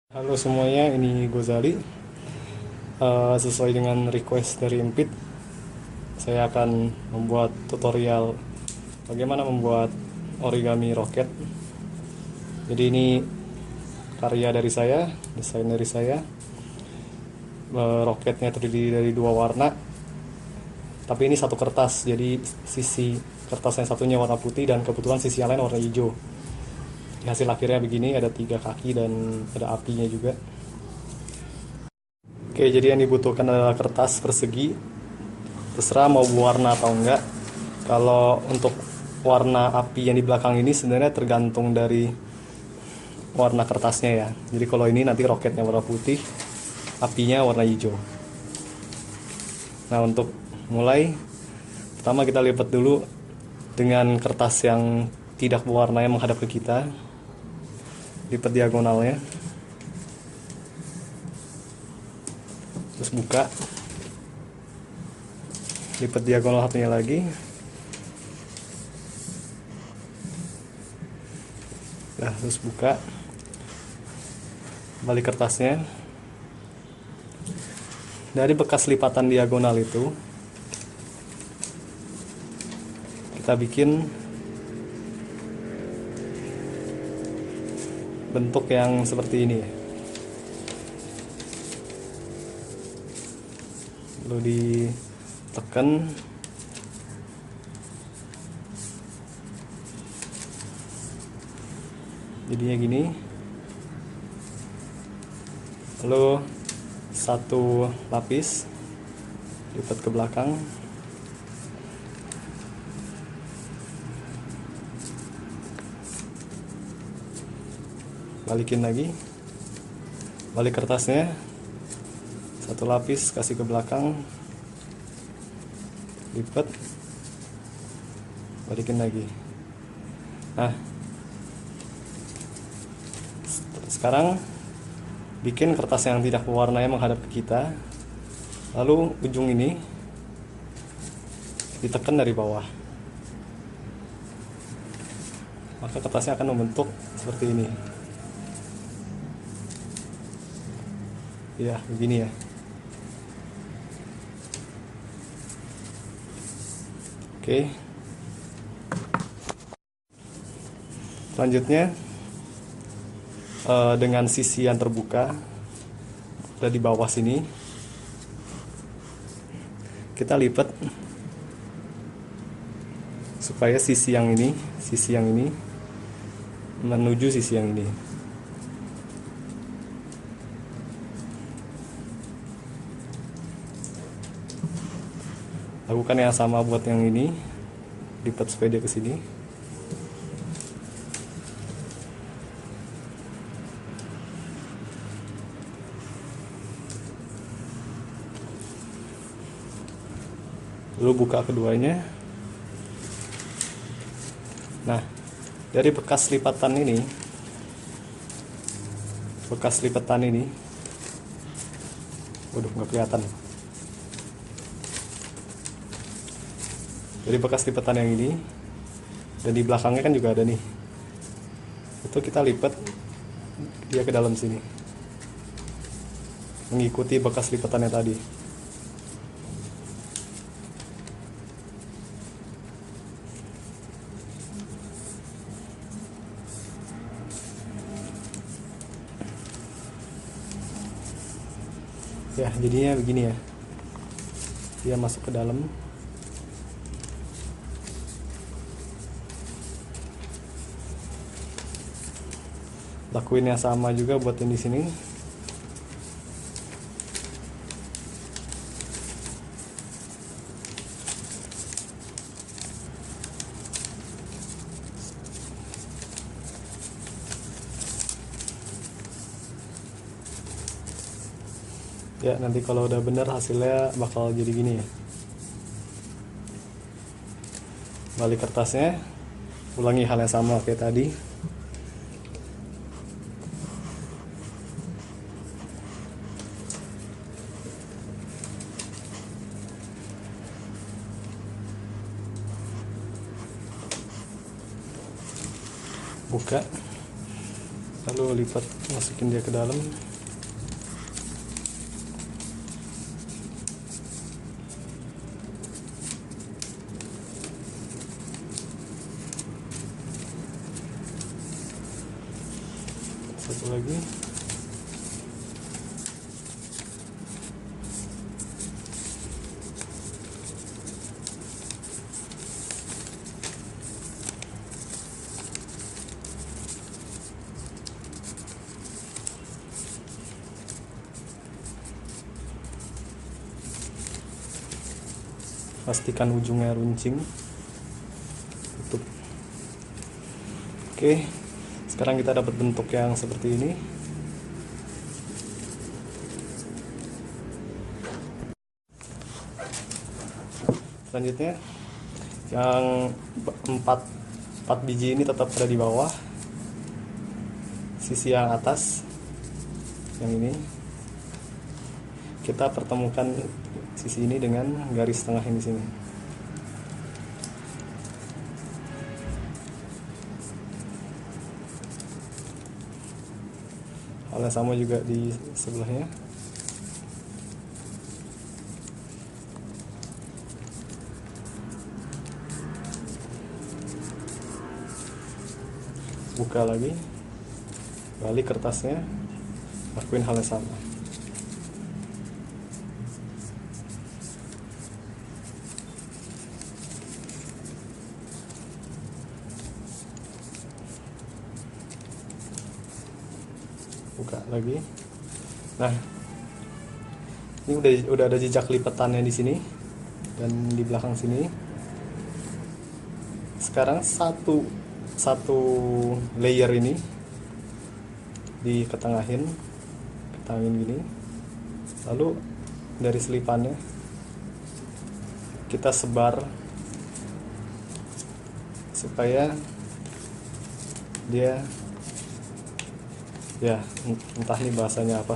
Halo semuanya, ini Gozali. Sesuai dengan request dari Impit, saya akan membuat tutorial bagaimana membuat origami roket. Jadi ini karya dari saya, desain dari saya. Roketnya terdiri dari dua warna, tapi ini satu kertas. Jadi sisi kertas yang satunya warna putih dan kebetulan sisi yang lain warna hijau. Di hasil akhirnya begini, ada tiga kaki dan ada apinya juga. Oke, jadi yang dibutuhkan adalah kertas persegi, terserah mau berwarna atau enggak. Kalau untuk warna api yang di belakang ini sebenarnya tergantung dari warna kertasnya ya. Jadi kalau ini nanti roketnya warna putih, apinya warna hijau. Nah, untuk mulai, pertama kita lipat dulu dengan kertas yang tidak berwarna yang menghadap ke kita. Lipat diagonalnya, terus buka. Lipat diagonal satunya lagi. Nah, terus buka. Balik kertasnya. Dari bekas lipatan diagonal itu, kita bikin bentuk yang seperti ini. Lalu ditekan, jadinya gini. Lalu satu lapis lipat ke belakang, balikin lagi, balik kertasnya, satu lapis kasih ke belakang, lipat, balikin lagi. Nah, sekarang bikin kertas yang tidak berwarnanya menghadap ke kita, lalu ujung ini ditekan dari bawah, maka kertasnya akan membentuk seperti ini ya, begini ya. Oke, selanjutnya dengan sisi yang terbuka ada di bawah sini, kita lipat supaya sisi yang ini menuju sisi yang ini. Lakukan yang sama buat yang ini, lipat supaya dia ke sini. Lalu buka keduanya. Nah, dari bekas lipatan ini, waduh nggak kelihatan. Dari bekas lipatan yang ini, dan di belakangnya kan juga ada nih, itu kita lipat dia ke dalam sini, mengikuti bekas lipatannya tadi. Ya, jadinya begini ya, dia masuk ke dalam. Lakuin yang sama juga buat yang di sini. Ya, nanti kalau udah bener hasilnya bakal jadi gini ya. Balik kertasnya, ulangi hal yang sama kayak tadi. Buka, lalu lipat, masukin dia ke dalam. Satu lagi. Pastikan ujungnya runcing. Tutup. Oke, sekarang kita dapat bentuk yang seperti ini. Selanjutnya yang 4 biji ini tetap ada di bawah. Sisi yang atas yang ini kita pertemukan sisi ini dengan garis tengah yang di sini. Hal yang sama juga di sebelahnya. Buka lagi, balik kertasnya, lakuin hal yang sama. Buka lagi. Nah, ini udah ada jejak lipatannya di sini dan di belakang sini. Sekarang satu layer ini diketengahin gini, lalu dari selipannya kita sebar supaya dia, ya entah nih bahasanya apa,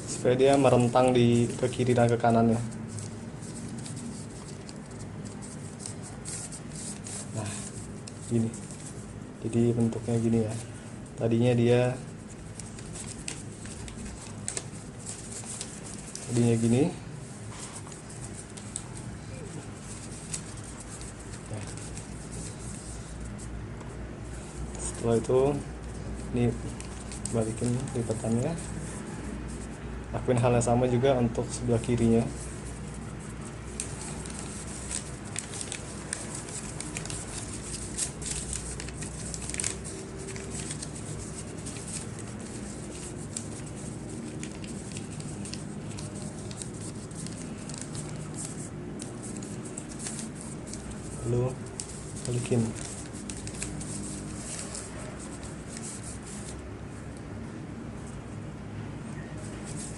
supaya dia merentang ke kiri dan ke kanannya. Nah, gini, jadi bentuknya gini ya. Tadinya gini. Setelah itu ini balikin lipatannya, lakuin hal yang sama juga untuk sebelah kirinya. Lalu balikin.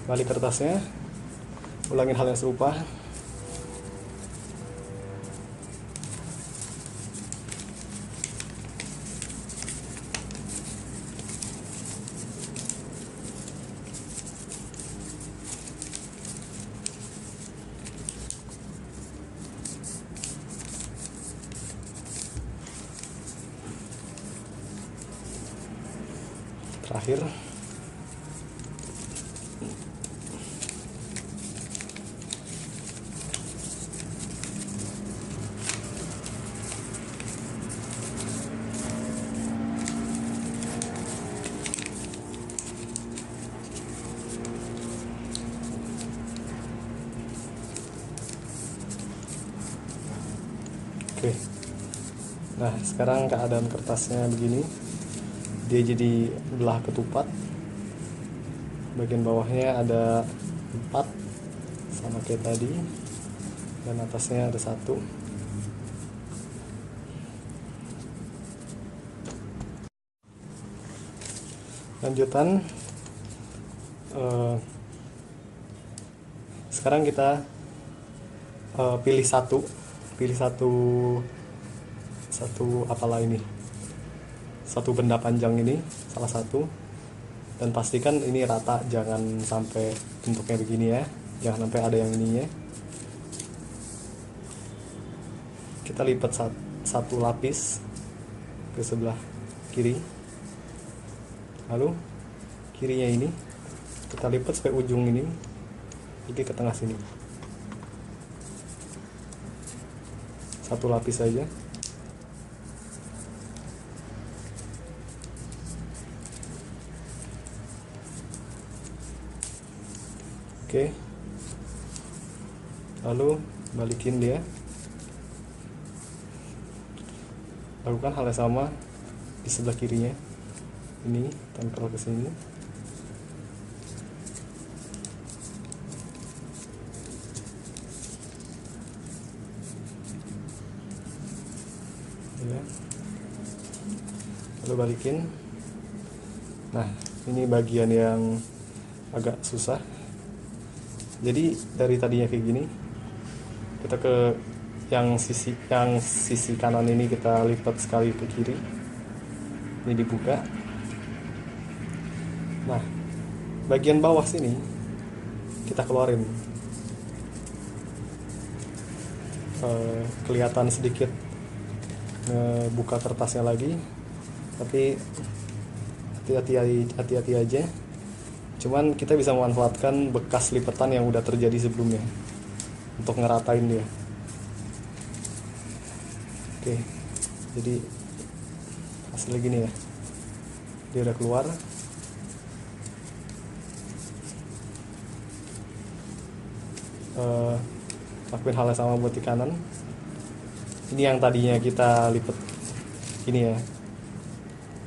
Balik kertasnya, ulangin hal yang serupa. Terakhir, oke. Nah, sekarang keadaan kertasnya begini. Dia jadi belah ketupat. Bagian bawahnya ada 4 sama kayak tadi, dan atasnya ada 1. Lanjutan, sekarang kita pilih satu apalah ini, satu benda panjang ini, salah satu, dan pastikan ini rata, jangan sampai bentuknya begini ya, jangan sampai ada yang ininya. Kita lipat satu lapis ke sebelah kiri, lalu kirinya ini kita lipat sampai ujung ini pergi ke tengah sini, satu lapis saja. Oke, lalu balikin dia, lakukan hal yang sama di sebelah kirinya, ini tempel ke sini. Ya. Lalu balikin. Nah, ini bagian yang agak susah. Jadi dari tadinya kayak gini, kita ke yang sisi kanan ini kita lipat sekali ke kiri, ini dibuka. Nah, bagian bawah sini kita keluarin, kelihatan sedikit ngebuka kertasnya lagi, tapi hati-hati aja. Cuman kita bisa memanfaatkan bekas lipatan yang udah terjadi sebelumnya untuk ngeratain dia. Oke, jadi hasilnya gini ya, dia udah keluar. Lakuin hal yang sama buat di kanan. Ini yang tadinya kita lipat ini ya,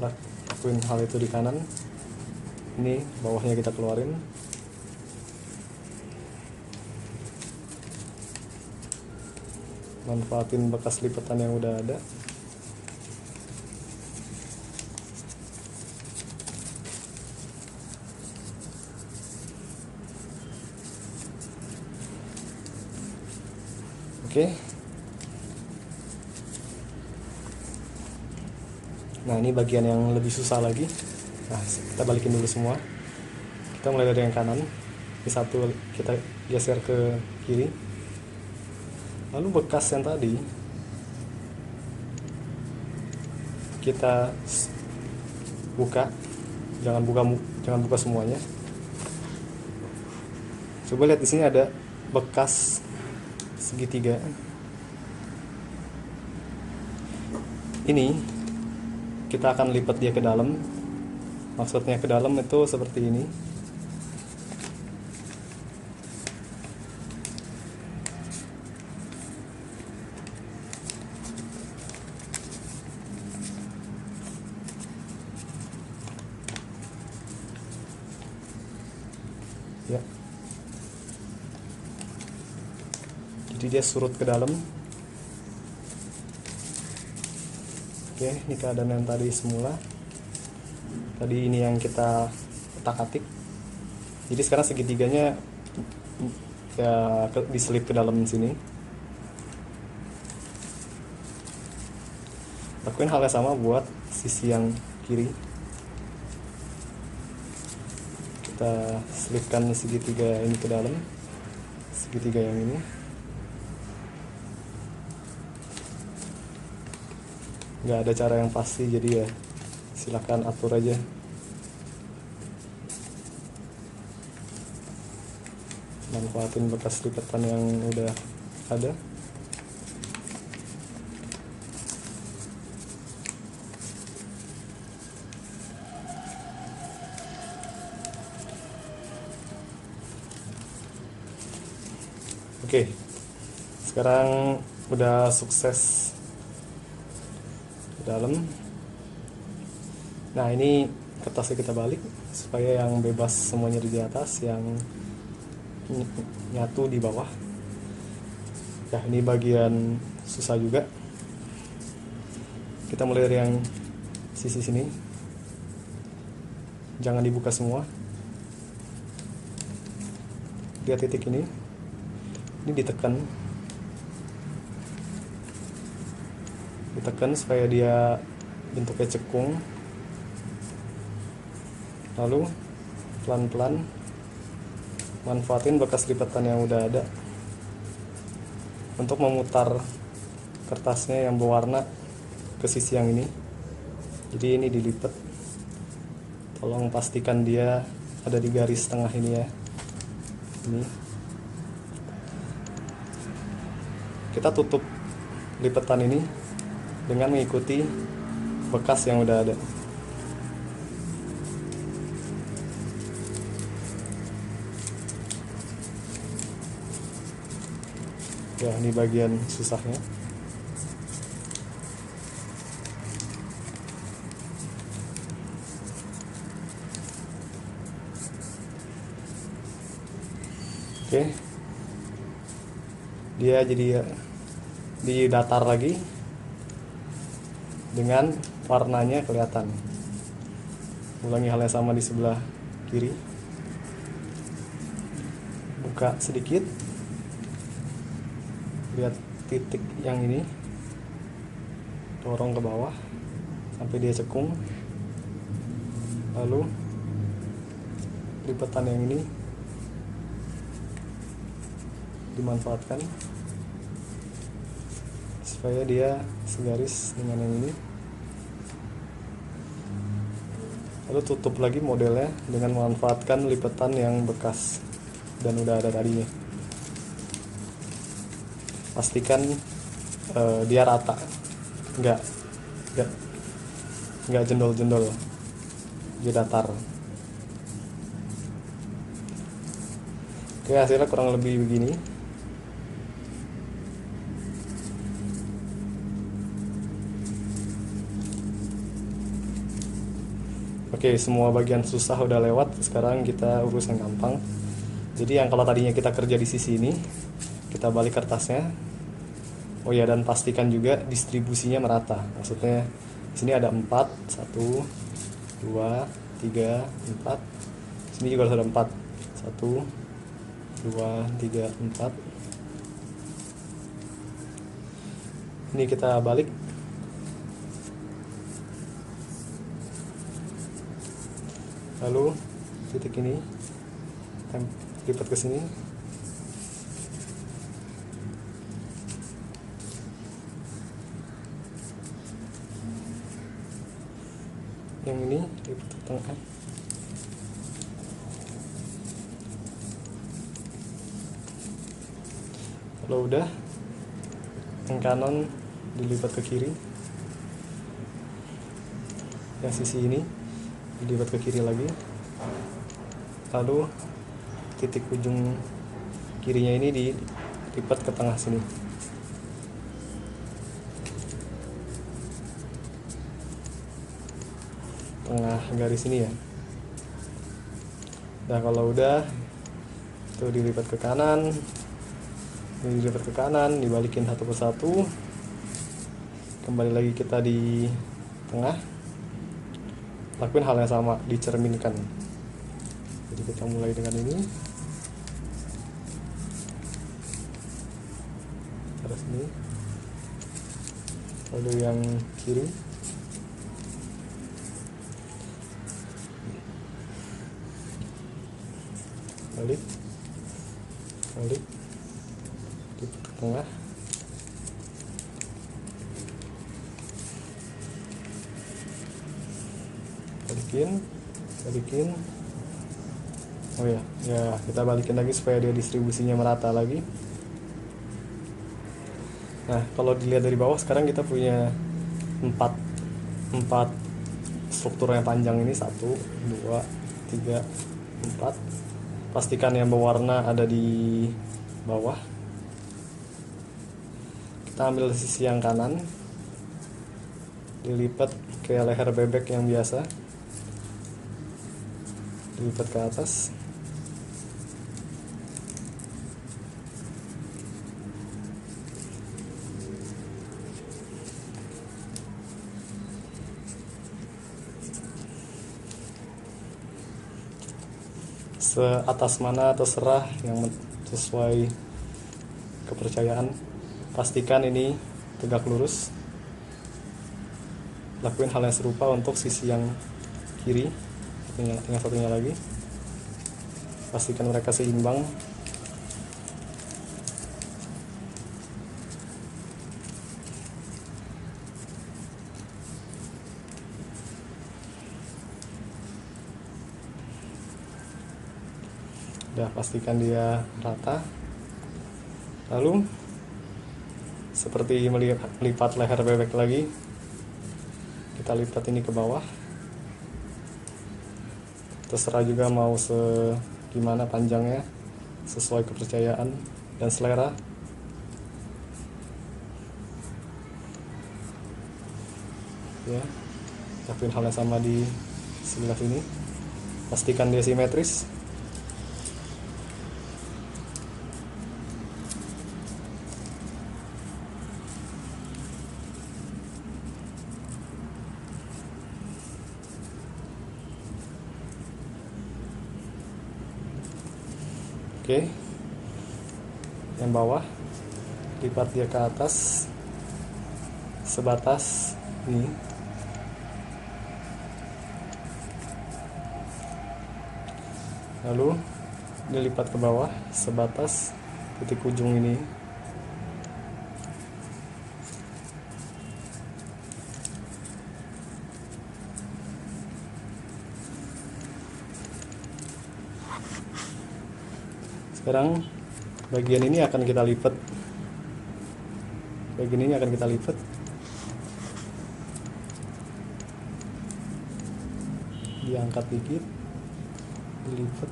lakuin hal itu di kanan. Ini bawahnya kita keluarin. Manfaatin bekas lipatan yang udah ada. Oke. Nah, ini bagian yang lebih susah lagi. Nah, kita balikin dulu semua. Kita mulai dari yang kanan. Ini satu kita geser ke kiri. Lalu bekas yang tadi kita buka. Jangan buka semuanya. Coba lihat di sini ada bekas segitiga. Ini kita akan lipat dia ke dalam. Maksudnya ke dalam itu seperti ini. Ya. Jadi dia surut ke dalam. Oke, ini keadaan yang tadi semula. Tadi ini yang kita otak-atik. Jadi sekarang segitiganya ya diselip ke dalam sini. Lakuin hal yang sama buat sisi yang kiri. Kita selipkan segitiga ini ke dalam, segitiga yang ini. Nggak ada cara yang pasti, jadi ya silakan atur aja. Manfaatin bekas lipatan yang udah ada. Oke, sekarang udah sukses ke dalam. Nah, ini kertasnya kita balik supaya yang bebas semuanya di atas, yang nyatu di bawah. Ya, ini bagian susah juga. Kita mulai dari yang sisi sini. Jangan dibuka semua. Lihat titik ini. Ini ditekan. Ditekan supaya dia bentuknya cekung. Lalu pelan-pelan manfaatin bekas lipatan yang udah ada untuk memutar kertasnya yang berwarna ke sisi yang ini. Jadi ini dilipat, tolong pastikan dia ada di garis tengah ini ya. Ini kita tutup lipatan ini dengan mengikuti bekas yang udah ada. Ya, ini bagian susahnya. Oke, dia jadi didatar lagi dengan warnanya kelihatan. Ulangi hal yang sama di sebelah kiri. Buka sedikit, lihat titik yang ini, dorong ke bawah sampai dia cekung, lalu lipatan yang ini dimanfaatkan supaya dia segaris dengan yang ini, lalu tutup lagi modelnya dengan memanfaatkan lipatan yang bekas dan udah ada tadinya. Pastikan dia rata, nggak jendol-jendol, dia datar. Oke, hasilnya kurang lebih begini. Oke, semua bagian susah udah lewat. Sekarang kita urus yang gampang. Jadi yang kalau tadinya kita kerja di sisi ini, kita balik kertasnya. Oh ya, dan pastikan juga distribusinya merata. Maksudnya di sini ada 4, 1, 2, 3, 4. Sini juga harus ada 4. 1, 2, 3, 4. Ini kita balik. Lalu titik ini lipat ke sini. Yang ini lipat ke tengah. Kalau udah, yang kanan dilipat ke kiri. Yang sisi ini dilipat ke kiri lagi, lalu titik ujung kirinya ini dilipat ke tengah sini. Tengah garis ini ya. Nah, kalau udah itu dilipat ke kanan, ini dilipat ke kanan, dibalikin satu persatu, kembali lagi kita di tengah. Lakuin hal yang sama, dicerminkan. Jadi kita mulai dengan ini, cara sini, lalu yang kiri, balik, di tengah. Balikin. Oh ya, kita balikin lagi supaya dia distribusinya merata lagi. Nah, kalau dilihat dari bawah sekarang kita punya 4 struktur yang panjang ini, 1, 2, 3, 4. Pastikan yang berwarna ada di bawah. Kita ambil sisi yang kanan, dilipat kayak leher bebek yang biasa, dilipat ke atas. Seatas mana terserah, yang sesuai kepercayaan. Pastikan ini tegak lurus. Lakuin hal yang serupa untuk sisi yang kiri, tinggal satunya lagi. Pastikan mereka seimbang. Udah pastikan dia rata. Lalu seperti melipat leher bebek lagi, kita lipat ini ke bawah. Terserah juga mau gimana panjangnya, sesuai kepercayaan dan selera. Ya, lakuin hal yang sama di sebelah sini. Pastikan dia simetris. Oke, yang bawah lipat dia ke atas sebatas ini. Lalu dilipat ke bawah sebatas titik ujung ini. Sekarang bagian ini akan kita lipat. Bagian ini akan kita lipat. Diangkat dikit, dilipat.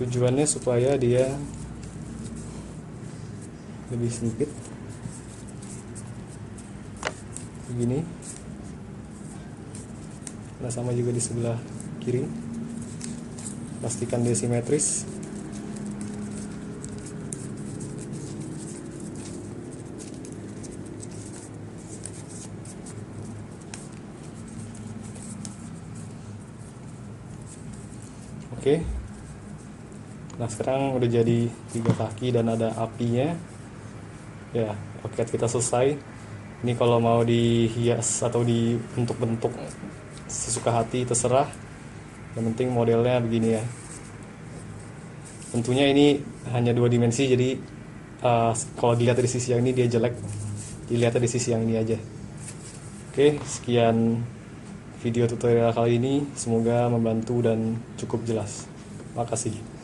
Tujuannya supaya dia lebih sempit. Begini. Nah, sama juga di sebelah kiri. Pastikan dia simetris. Oke. Nah, sekarang udah jadi 3 kaki dan ada apinya. Ya, oke, kita selesai. Ini kalau mau dihias atau dibentuk-bentuk sesuka hati terserah. Yang penting modelnya begini ya. Tentunya ini hanya 2 dimensi, jadi kalau dilihat dari sisi yang ini dia jelek. Dilihat dari sisi yang ini aja. Oke, sekian video tutorial kali ini. Semoga membantu dan cukup jelas. Makasih.